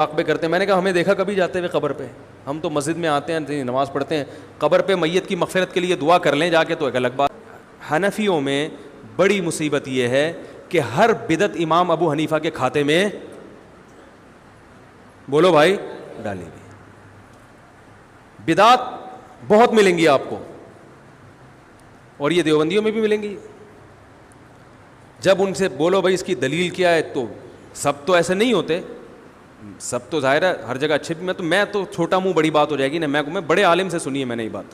عاقبے کرتے ہیں. میں نے کہا ہمیں دیکھا کبھی جاتے ہوئے قبر پہ؟ ہم تو مسجد میں آتے ہیں, نماز پڑھتے ہیں, قبر پہ میت کی مغفرت کے لیے دعا کر لیں جا کے تو ایک الگ بات. حنفیوں میں بڑی مصیبت یہ ہے کہ ہر بدعت امام ابو حنیفہ کے کھاتے میں, بولو بھائی, ڈالی گئی. بدعات بہت ملیں گی آپ کو, اور یہ دیوبندیوں میں بھی ملیں گی. جب ان سے بولو بھائی اس کی دلیل کیا ہے, تو سب تو ایسے نہیں ہوتے, سب تو ظاہر ہے ہر جگہ اچھے. میں تو چھوٹا منہ بڑی بات ہو جائے گی نا. میں بڑے عالم سے سنی ہے میں نے یہ بات.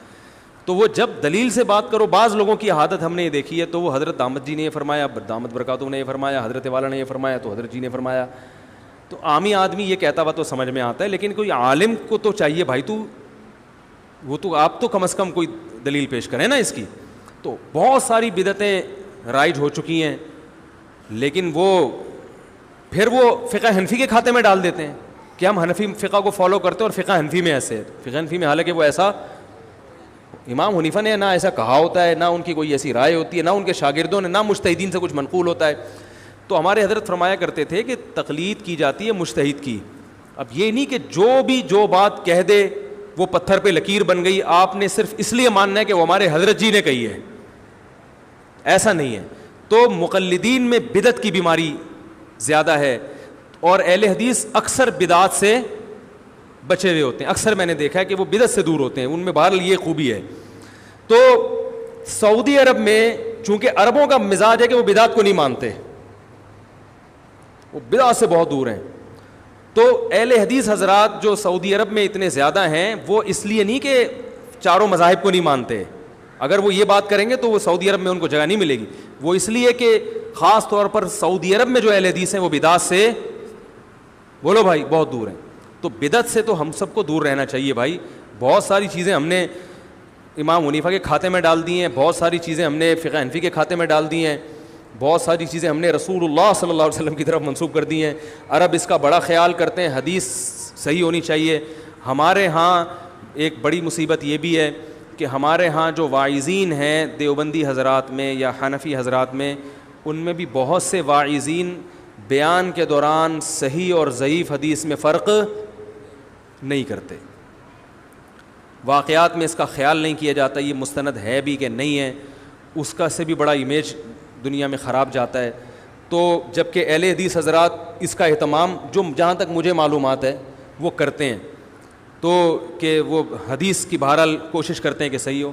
تو وہ جب دلیل سے بات کرو, بعض لوگوں کی عادت ہم نے یہ دیکھی ہے, تو وہ حضرت دامت جی نے یہ فرمایا, دامت برکاتہ نے یہ فرمایا, حضرت والا نے یہ فرمایا, تو حضرت جی نے فرمایا. تو عامی آدمی یہ کہتا ہوا تو سمجھ میں آتا ہے, لیکن کوئی عالم کو تو چاہیے بھائی تو آپ تو کم از کم کوئی دلیل پیش کریں نا اس کی. تو بہت ساری بدعتیں رائج ہو چکی ہیں, لیکن پھر وہ فقہ حنفی کے کھاتے میں ڈال دیتے ہیں کہ ہم حنفی فقہ کو فالو کرتے ہیں اور فقہ حنفی میں ایسے ہے. فقہ حنفی میں حالانکہ وہ ایسا امام حنیفہ نے نہ ایسا کہا ہوتا ہے, نہ ان کی کوئی ایسی رائے ہوتی ہے, نہ ان کے شاگردوں نے, نہ مجتہدین سے کچھ منقول ہوتا ہے. تو ہمارے حضرت فرمایا کرتے تھے کہ تقلید کی جاتی ہے مجتہد کی. اب یہ نہیں کہ جو بات کہہ دے وہ پتھر پہ لکیر بن گئی, آپ نے صرف اس لیے ماننا ہے کہ وہ ہمارے حضرت جی نے کہی ہے, ایسا نہیں ہے. تو مقلدین میں بدعت کی بیماری زیادہ ہے, اور اہل حدیث اکثر بدعات سے بچے ہوئے ہوتے ہیں. اکثر میں نے دیکھا ہے کہ وہ بدعت سے دور ہوتے ہیں, ان میں بہرحال یہ خوبی ہے. تو سعودی عرب میں چونکہ عربوں کا مزاج ہے کہ وہ بدعت کو نہیں مانتے, وہ بدعت سے بہت دور ہیں. تو اہل حدیث حضرات جو سعودی عرب میں اتنے زیادہ ہیں, وہ اس لیے نہیں کہ چاروں مذاہب کو نہیں مانتے. اگر وہ یہ بات کریں گے تو وہ سعودی عرب میں ان کو جگہ نہیں ملے گی. وہ اس لیے کہ خاص طور پر سعودی عرب میں جو اہل حدیث ہیں وہ بدعت سے, بولو بھائی, بہت دور ہیں. تو بدعت سے تو ہم سب کو دور رہنا چاہیے بھائی. بہت ساری چیزیں ہم نے امام حنیفہ کے کھاتے میں ڈال دی ہیں, بہت ساری چیزیں ہم نے فقہ حنفی کے کھاتے میں ڈال دی ہیں, بہت ساری چیزیں ہم نے رسول اللہ صلی اللہ علیہ وسلم کی طرف منسوب کر دی ہیں. عرب اس کا بڑا خیال کرتے ہیں, حدیث صحیح ہونی چاہیے. ہمارے ہاں ایک بڑی مصیبت یہ بھی ہے کہ ہمارے ہاں جو واعظین ہیں دیوبندی حضرات میں یا حنفی حضرات میں, ان میں بھی بہت سے واعظین بیان کے دوران صحیح اور ضعیف حدیث میں فرق نہیں کرتے. واقعات میں اس کا خیال نہیں کیا جاتا یہ مستند ہے بھی کہ نہیں ہے, اس کا سے بھی بڑا امیج دنیا میں خراب جاتا ہے. تو جبکہ اہل حدیث حضرات اس کا اہتمام جو جہاں تک مجھے معلومات ہے وہ کرتے ہیں, تو کہ وہ حدیث کی بہرحال کوشش کرتے ہیں کہ صحیح ہو.